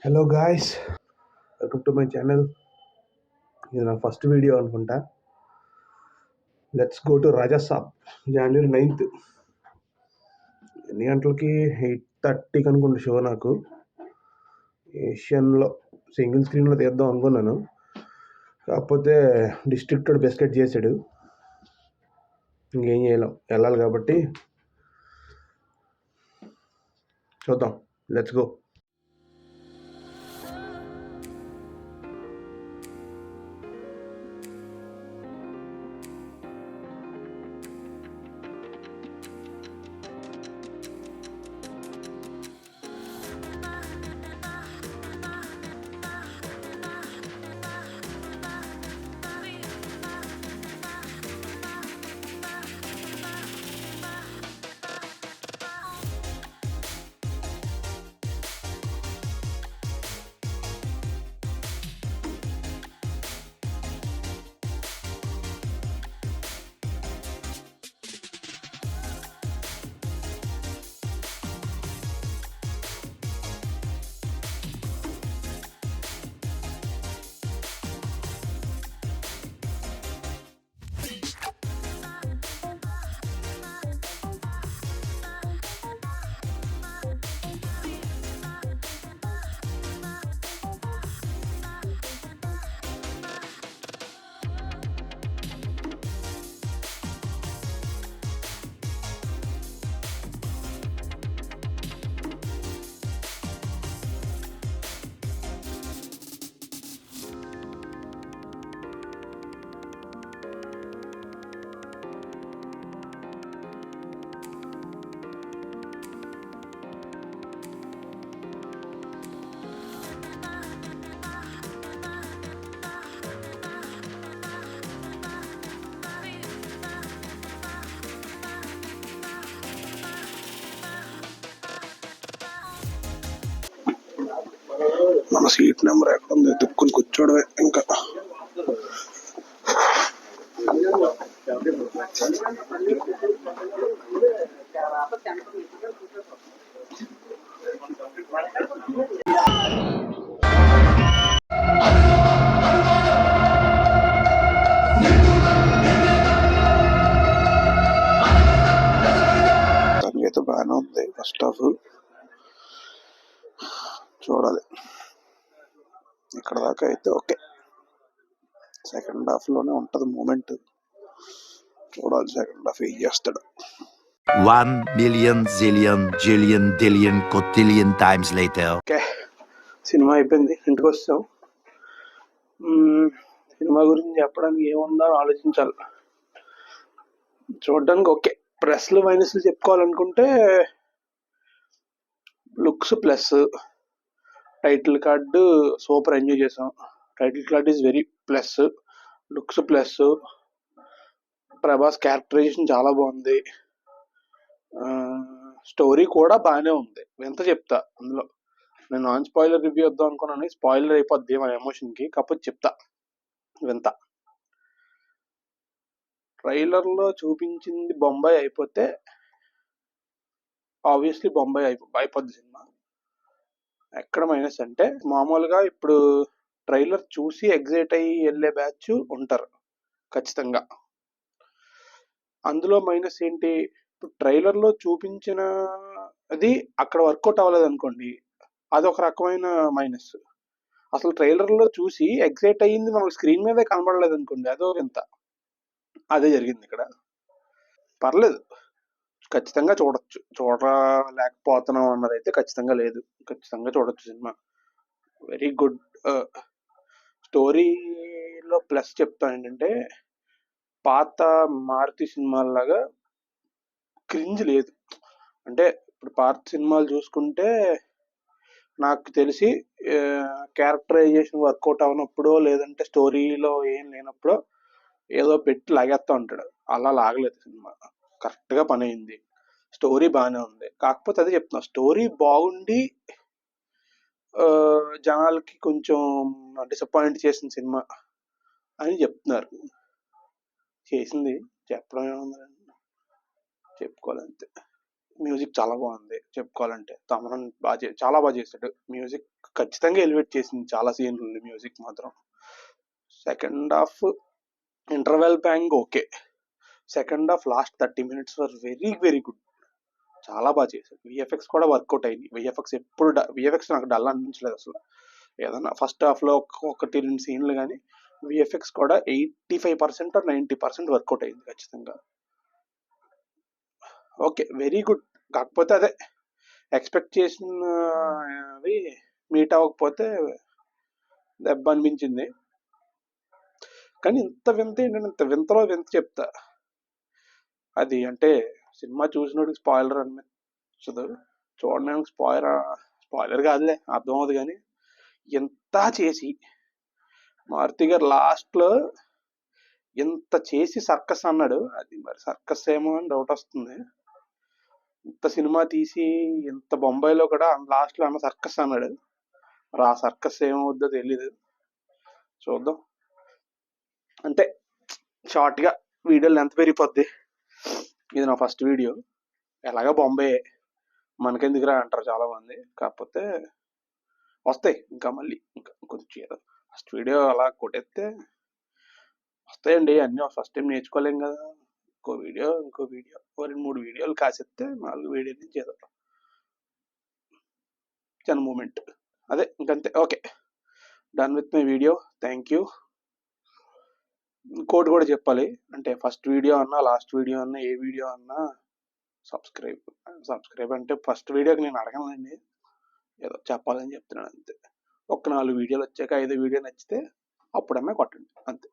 Hello guys, welcome to my channel. ఇది నా first video అనుకుంటా. Let's go to Rajasaab. జనవరి 9th ఎన్ని గంటలకి? 8:30కి అనుకుంటా షో. నాకు ఏషియన్లో సింగిల్ స్క్రీన్లో తీద్దాం అనుకున్నాను, కాకపోతే డిస్ట్రిక్టెడ్ బిస్కెట్ చేశాడు. ఇంకేం చేయలేం, వెళ్ళాలి కాబట్టి చూద్దాం. Let's go. మన సీట్ నెంబర్ ఎక్కడ ఉంది? దుక్కుని కూర్చోడమే ఇంకా. సంగీతం బాగానే ఉంది. ఫస్ట్ హాఫ్ చూడాలి, ఇక్కడ దాకా అయితే ఓకే. సెకండ్ హాఫ్ లోనే ఉంటది మూమెంట్. చూడాలి సెకండ్ హాఫ్ ఏం చేస్తాడు. 1,000,000 zillion jillion dillion cotillion times later. Okay, cinema అయిపోయింది, ఇంటికి వస్తాం. సినిమా గురించి చెప్పడానికి ఏముందో ఆలోచించాలి. చూడడానికి ఓకే. ప్లస్లు మైనస్లు చెప్పుకోవాలనుకుంటే looks plus, title card super enjoy చేసాం. Title card is very plus, looks plus, Prabhas characterisation చాలా బాగుంది, స్టోరీ కూడా బాగానే ఉంది. ఎంత చెప్తా అందులో. నేను నాన్ స్పాయిలర్ రివ్యూ వద్దాం అనుకున్నాను, స్పాయిలర్ అయిపోద్ది మన ఎమోషన్కి, కాకపోతే చెప్తా వింత. ట్రైలర్లో చూపించింది బొంబాయి అయిపోతే ఆబ్వియస్లీ బొంబాయి అయిపోద్ది సినిమా. ఎక్కడ మైనస్ అంటే, మామూలుగా ఇప్పుడు ట్రైలర్ చూసి ఎగ్జైట్ అయ్యి వెళ్ళే బ్యాచ్ ఉంటారు ఖచ్చితంగా. అందులో మైనస్ ఏంటి? ఇప్పుడు ట్రైలర్లో చూపించిన అది అక్కడ వర్కౌట్ అవ్వలేదు అనుకోండి, అదొక రకమైన మైనస్. అసలు ట్రైలర్లో చూసి ఎగ్జైట్ అయ్యింది మనకు స్క్రీన్ మీదే కనబడలేదు అనుకోండి, అదో వింత. అదే జరిగింది ఇక్కడ. పర్లేదు, ఖచ్చితంగా చూడొచ్చు. చూడలేకపోతున్నాం అన్నదైతే ఖచ్చితంగా లేదు, ఖచ్చితంగా చూడొచ్చు సినిమా. Very good. స్టోరీలో ప్లస్ చెప్తాను ఏంటంటే, పాత మారుతి సినిమాల్లాగా క్రింజ్ లేదు. అంటే ఇప్పుడు పాత సినిమాలు చూసుకుంటే నాకు తెలిసి క్యారెక్టరైజేషన్ వర్కౌట్ అవనప్పుడు, లేదంటే స్టోరీలో ఏం లేనప్పుడు ఏదో పెట్టి లాగేస్తా ఉంటాడు. అలా లాగలేదు సినిమా, కరెక్ట్గా పని అయింది. స్టోరీ బాగానే ఉంది. కాకపోతే అదే చెప్తున్నా, స్టోరీ బాగుండి జనాలకి కొంచెం డిసప్పాయింట్ చేసిన సినిమా అని చెప్తున్నారు. చేసింది చెప్పడం ఏముందండి, చెప్పుకోవాలంతే. మ్యూజిక్ చాలా బాగుంది చెప్పుకోవాలంటే. తమన్ చాలా బాగా చేశాడు. మ్యూజిక్ ఖచ్చితంగా ఎలివేట్ చేసింది చాలా సీన్లు మ్యూజిక్ మాత్రం. Second half interval bang okay. Second half last 30 minutes were very very good. చాలా బాగా చేశాడు. విఎఫ్ఎక్స్ కూడా వర్కౌట్ అయింది. విఎఫ్ఎక్స్ నాకు డల్ అనిపించలేదు అసలు. ఏదన్నా ఫస్ట్ హాఫ్లో ఒకటి రెండు సీన్లు కానీ విఎఫ్ఎక్స్ కూడా 85% ఆర్ 90% వర్కౌట్ అయింది ఖచ్చితంగా. Okay, very good. కాకపోతే అదే ఎక్స్పెక్ట్ చేసినవి మీట్ అవ్వకపోతే దెబ్బ అనిపించింది. కానీ ఇంత వింత ఏంటంటే ఇంత వింతలో వింత చెప్తా. అది అంటే సినిమా చూసినోడికి స్పాయిలర్ అనిపించదు, చూడడానికి స్పాయిలర్ కాదులే, అర్థం అవుతుంది. కానీ ఎంత చేసి మారుతి గారు లాస్ట్లో ఇంత చేసి సర్కస్ అన్నాడు. అది మరి సర్కస్ ఏమో అని డౌట్ వస్తుంది. ఇంత సినిమా తీసి ఇంత బొంబాయిలో కూడా లాస్ట్లో అన్న సర్కస్ అన్నాడు. మరి ఆ సర్కస్ ఏమవుద్దో తెలీదు, చూద్దాం. అంటే షార్ట్గా వీడియోలు ఎంత పెరిగిపోద్ది. ఇది నా ఫస్ట్ వీడియో. ఎలాగో బొంబాయి మనకెందుకురా అంటారు చాలా మంది. కాకపోతే వస్తాయి ఇంకా మళ్ళీ ఇంకా కొంచెం ఏదో ఫస్ట్ వీడియో అలా కొట్టేస్తే వస్తాయండి అన్నీ. ఫస్ట్ టైం నేర్చుకోలేం కదా. ఇంకో వీడియో 2-3 వీడియోలు కాసేస్తే 4 వీడియో నుంచి ఏదో చిన్న మూమెంట్ అదే ఇంకంతే. Okay, done with my video. Thank you. ఇంకోటి కూడా చెప్పాలి, అంటే ఫస్ట్ వీడియో అన్నా లాస్ట్ వీడియో అన్నా ఏ వీడియో అన్నా సబ్స్క్రైబ్ అంటే ఫస్ట్ వీడియోకి నేను అడగనండి, ఏదో చెప్పాలని చెప్తున్నాను అంతే. ఒక 4 వీడియోలు వచ్చాక 5 వీడియో నచ్చితే అప్పుడన్నా కొట్టండి అంతే.